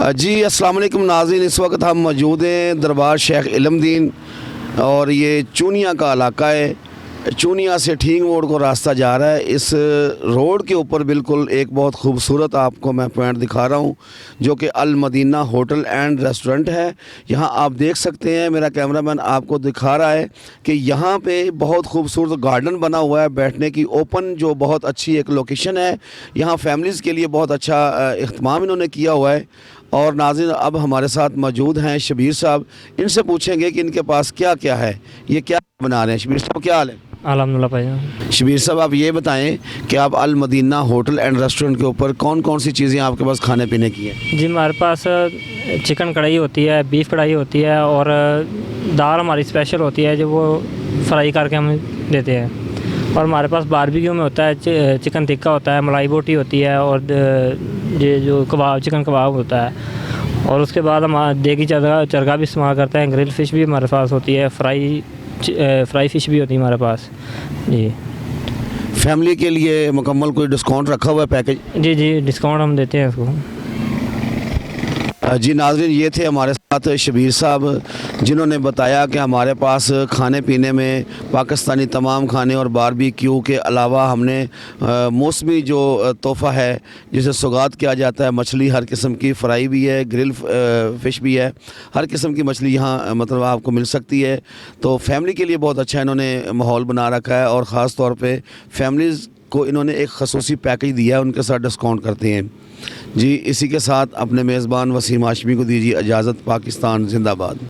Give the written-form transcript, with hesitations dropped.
جی السلام علیکم ناظرین، اس وقت ہم موجود ہیں دربار شیخ علم دین اور یہ چونیا کا علاقہ ہے۔ چونیا سے ٹھینگ موڑ کو راستہ جا رہا ہے۔ اس روڈ کے اوپر بالکل ایک بہت خوبصورت آپ کو میں پوائنٹ دکھا رہا ہوں جو کہ المدینہ ہوٹل اینڈ ریسٹورنٹ ہے۔ یہاں آپ دیکھ سکتے ہیں، میرا کیمرہ مین آپ کو دکھا رہا ہے کہ یہاں پہ بہت خوبصورت گارڈن بنا ہوا ہے بیٹھنے کی، اوپن جو بہت اچھی ایک لوکیشن ہے۔ یہاں فیملیز کے لیے بہت اچھا اہتمام انہوں نے کیا ہوا ہے۔ اور ناظرین اب ہمارے ساتھ موجود ہیں شبیر صاحب، ان سے پوچھیں گے کہ ان کے پاس کیا کیا ہے، یہ کیا بنا رہے ہیں۔ شبیر صاحب کیا حال ہے؟ الحمدللہ بھائی جان۔ شبیر صاحب آپ یہ بتائیں کہ آپ المدینہ ہوٹل اینڈ ریسٹورنٹ کے اوپر کون کون سی چیزیں آپ کے پاس کھانے پینے کی ہیں؟ جی ہمارے پاس چکن کڑھائی ہوتی ہے، بیف کڑھائی ہوتی ہے، اور دال ہماری اسپیشل ہوتی ہے جو وہ فرائی کر کے ہم دیتے ہیں، اور ہمارے پاس باربیکیو میں ہوتا ہے چکن ٹکا ہوتا ہے، ملائی بوٹی ہوتی ہے، اور یہ جو کباب چکن کباب ہوتا ہے، اور اس کے بعد ہم دیگی چرگا بھی استعمال کرتے ہیں، گرل فش بھی ہمارے پاس ہوتی ہے، فرائی فش بھی ہوتی ہے ہمارے پاس۔ جی فیملی کے لیے مکمل کوئی ڈسکاؤنٹ رکھا ہوا ہے پیکج؟ جی ڈسکاؤنٹ ہم دیتے ہیں اس کو۔ جی ناظرین یہ تھے ہمارے ساتھ شبیر صاحب جنہوں نے بتایا کہ ہمارے پاس کھانے پینے میں پاکستانی تمام کھانے اور باربیکیو کے علاوہ ہم نے موسمی جو تحفہ ہے جسے سوغات کیا جاتا ہے، مچھلی ہر قسم کی فرائی بھی ہے، گرل فش بھی ہے، ہر قسم کی مچھلی یہاں مطلب آپ کو مل سکتی ہے۔ تو فیملی کے لیے بہت اچھا انہوں نے ماحول بنا رکھا ہے، اور خاص طور پہ فیملیز کو انہوں نے ایک خصوصی پیکج دیا ہے، ان کے ساتھ ڈسکاؤنٹ کرتے ہیں۔ جی اسی کے ساتھ اپنے میزبان وسیم ہاشمی کو دیجیے اجازت۔ پاکستان زندہ باد۔